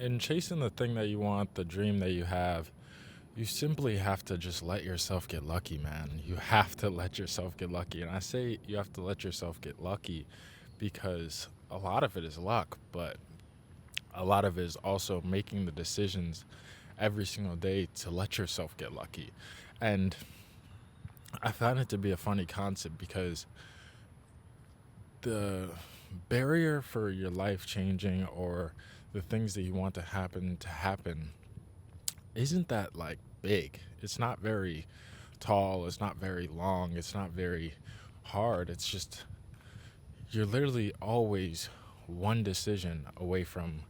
in chasing the thing that you want, the dream that you have, you simply have to just let yourself get lucky, man. You have to let yourself get lucky. And I say you have to let yourself get lucky because a lot of it is luck, but a lot of it is also making the decisions every single day to let yourself get lucky. And I find it to be a funny concept because the barrier for your life changing or the things that you want to happen isn't that like big. It's not very tall, it's not very long, it's not very hard. It's just you're literally always one decision away from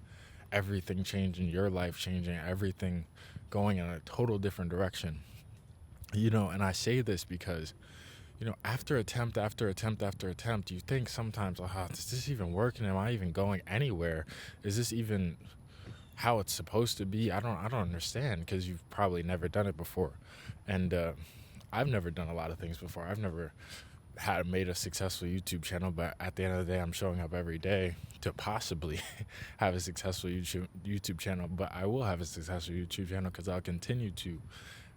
everything changing, your life changing, everything going in a total different direction. And I say this because after attempt after attempt after attempt, you think sometimes, oh, is this even working? Am I even going anywhere? Is this even how it's supposed to be? I don't understand because you've probably never done it before. And I've never done a lot of things before. I've never had made a successful YouTube channel, but at the end of the day, I'm showing up every day to possibly have a successful YouTube channel. But I will have a successful YouTube channel because I'll continue to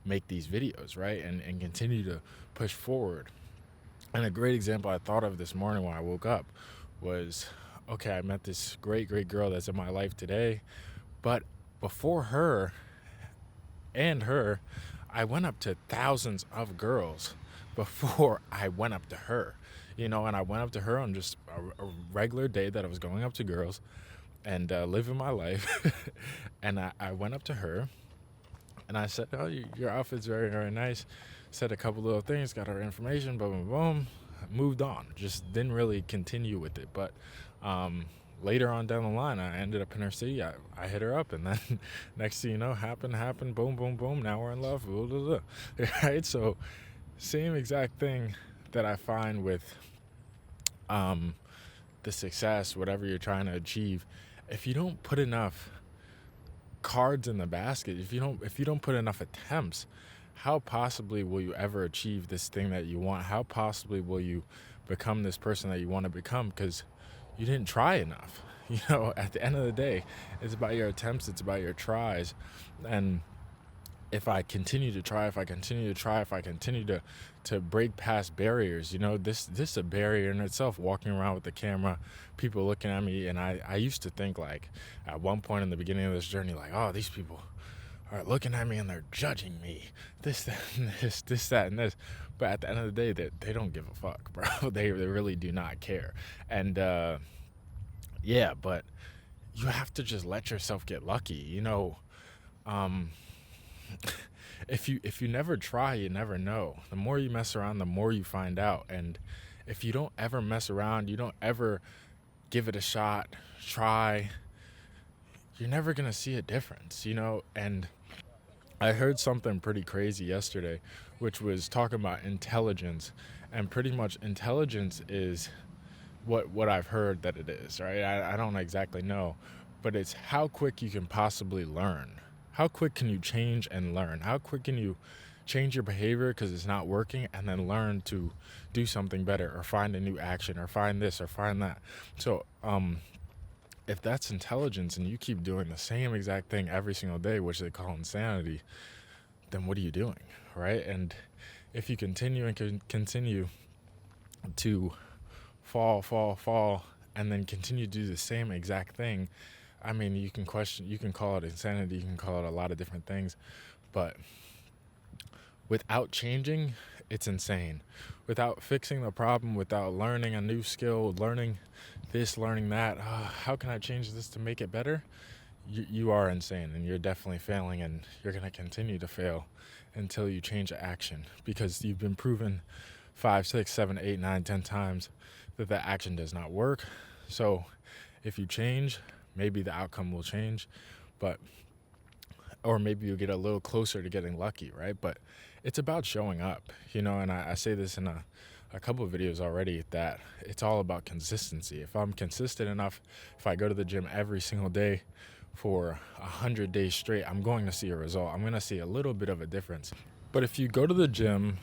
make these videos, right? And continue to push forward. And a great example I thought of this morning when I woke up was, okay, I met this great girl that's in my life today, but before her and her, I went up to thousands of girls before I went up to her, and I went up to her on just a regular day that I was going up to girls and living my life. And I went up to her and I said, oh, your outfit's very, very nice. Said a couple little things, got her information, boom, boom, boom, moved on. Just didn't really continue with it. But later on down the line, I ended up in her city. I hit her up, and then next thing you know, happened, boom, boom, boom. Now we're in love, blah, blah, blah. Right? So same exact thing that I find with the success, whatever you're trying to achieve. If you don't put enough cards in the basket, if you don't put enough attempts, how possibly will you ever achieve this thing that you want? How possibly will you become this person that you want to become? Because you didn't try enough. At the end of the day, it's about your attempts, it's about your tries. And if I continue to try, if I continue to break past barriers, this is a barrier in itself, walking around with the camera, people looking at me. And I used to think, like, at one point in the beginning of this journey, like, oh, these people are looking at me and they're judging me, this, that, and this, that, and this. But at the end of the day, they don't give a fuck, bro. They really do not care. And yeah, but you have to just let yourself get lucky. Um, if you never try, you never know. The more you mess around, the more you find out. And if you don't ever mess around, you don't ever give it a shot, try, you're never gonna see a difference. And I heard something pretty crazy yesterday, which was talking about intelligence. And pretty much intelligence is what I've heard that it is, right? I don't exactly know, but it's how quick you can possibly learn. How quick can you change and learn? How quick can you change your behavior because it's not working, and then learn to do something better, or find a new action, or find this or find that? So if that's intelligence and you keep doing the same exact thing every single day, which they call insanity, then what are you doing, right? And if you continue and continue to fall, and then continue to do the same exact thing, I mean, you can call it insanity, you can call it a lot of different things, but without changing, it's insane. Without fixing the problem, without learning a new skill, learning this, learning that, how can I change this to make it better? You are insane, and you're definitely failing, and you're going to continue to fail until you change action, because you've been proven 5, 6, 7, 8, 9, 10 times that the action does not work. So if you change, maybe the outcome will change, or maybe you'll get a little closer to getting lucky, right? But it's about showing up, and I say this in a couple of videos already, that it's all about consistency. If I'm consistent enough, if I go to the gym every single day for 100 days straight, I'm going to see a result. I'm going to see a little bit of a difference. But if you go to the gym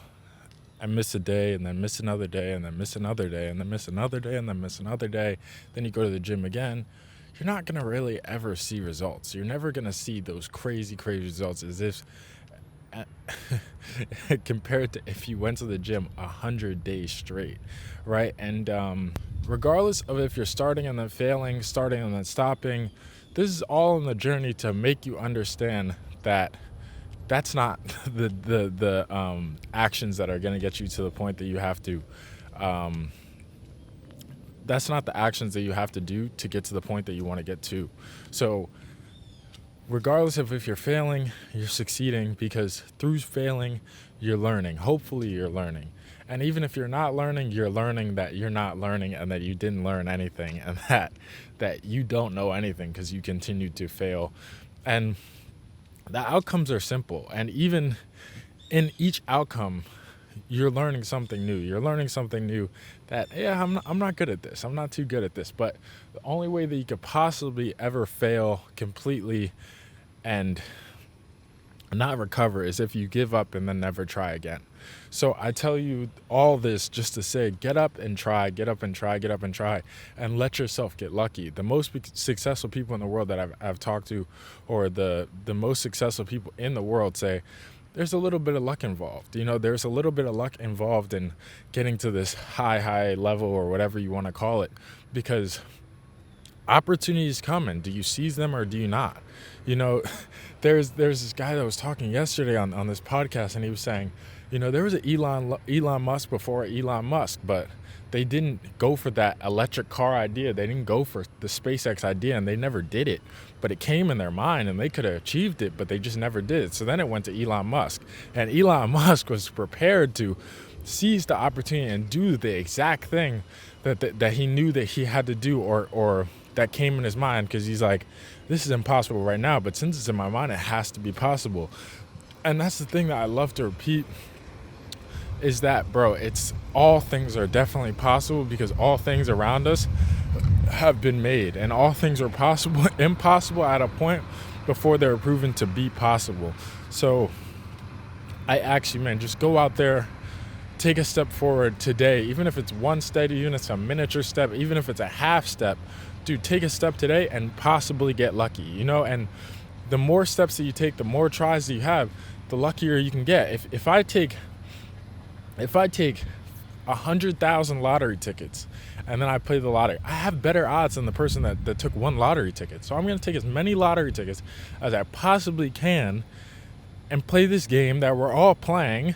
and miss a day, and then miss another day, and then miss another day, and then miss another day, and then miss another day, then you go to the gym again, you're not going to really ever see results. You're never going to see those crazy, crazy results as if compared to if you went to the gym 100 days straight, right? And regardless of if you're starting and then failing, starting and then stopping, this is all in the journey to make you understand that that's not the actions that are going to get you to the point that you have to. Um, that's not the actions that you have to do to get to the point that you want to get to. So regardless of if you're failing, you're succeeding, because through failing, you're learning. Hopefully you're learning. And even if you're not learning, you're learning that you're not learning and that you didn't learn anything, and that you don't know anything because you continue to fail. And the outcomes are simple. And even in each outcome, you're learning something new. You're learning something new that, yeah, I'm not good at this. I'm not too good at this. But the only way that you could possibly ever fail completely and not recover is if you give up and then never try again. So I tell you all this just to say, get up and try, get up and try, get up and try, and let yourself get lucky. The most successful people in the world that I've talked to, or the most successful people in the world, say there's a little bit of luck involved. You know, there's a little bit of luck involved in getting to this high level, or whatever you want to call it, because opportunities come, and do you seize them or do you not? You know, there's this guy that was talking yesterday on this podcast, and he was saying, you know, there was an Elon Musk before Elon Musk, but they didn't go for that electric car idea. They didn't go for the SpaceX idea, and they never did it. But it came in their mind, and they could have achieved it, but they just never did it. So then it went to Elon Musk, and Elon Musk was prepared to seize the opportunity and do the exact thing that he knew that he had to do, or that came in his mind, because he's like, this is impossible right now, but since it's in my mind, it has to be possible. And that's the thing that I love to repeat, is that, bro, it's all things are definitely possible, because all things around us have been made, and all things are possible, impossible at a point before they're proven to be possible. So I ask you, man, just go out there, take a step forward today, even if it's one step, even if it's a miniature step, even if it's a half step. Dude, take a step today and possibly get lucky, you know? And the more steps that you take, the more tries that you have, the luckier you can get. If I take 100,000 lottery tickets and then I play the lottery, I have better odds than the person that took one lottery ticket. So I'm going to take as many lottery tickets as I possibly can and play this game that we're all playing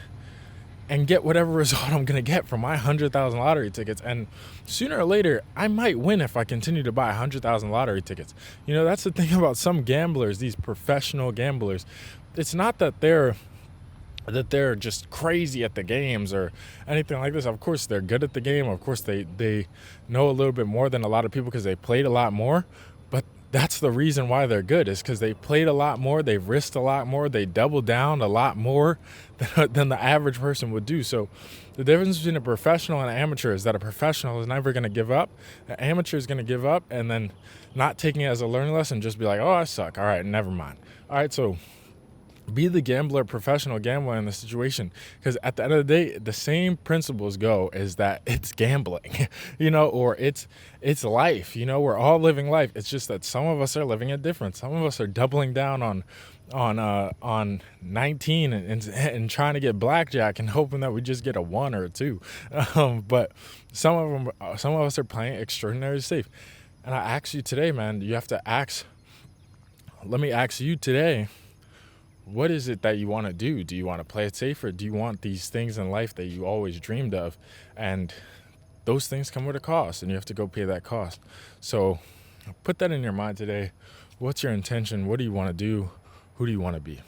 and get whatever result I'm going to get from my 100,000 lottery tickets. And sooner or later, I might win if I continue to buy 100,000 lottery tickets. You know, that's the thing about some gamblers, these professional gamblers. It's not that they're just crazy at the games or anything like this. Of course, they're good at the game. Of course, they know a little bit more than a lot of people because they played a lot more. But that's the reason why they're good, is because they played a lot more, they've risked a lot more, they doubled down a lot more than the average person would do. So the difference between a professional and an amateur is that a professional is never going to give up. An amateur is going to give up and then not taking it as a learning lesson, just be like, oh, I suck. All right, never mind. All right, so be the gambler, professional gambler in the situation, because at the end of the day, the same principles go, is that it's gambling, you know, or it's life, you know, we're all living life. It's just that some of us are living it different. Some of us are doubling down on 19 and trying to get blackjack and hoping that we just get a 1 or a 2. But some of us are playing extraordinarily safe. And I ask you today, man, let me ask you today, what is it that you want to do? Do you want to play it safer? Do you want these things in life that you always dreamed of? And those things come with a cost, and you have to go pay that cost. So put that in your mind today. What's your intention? What do you want to do? Who do you want to be?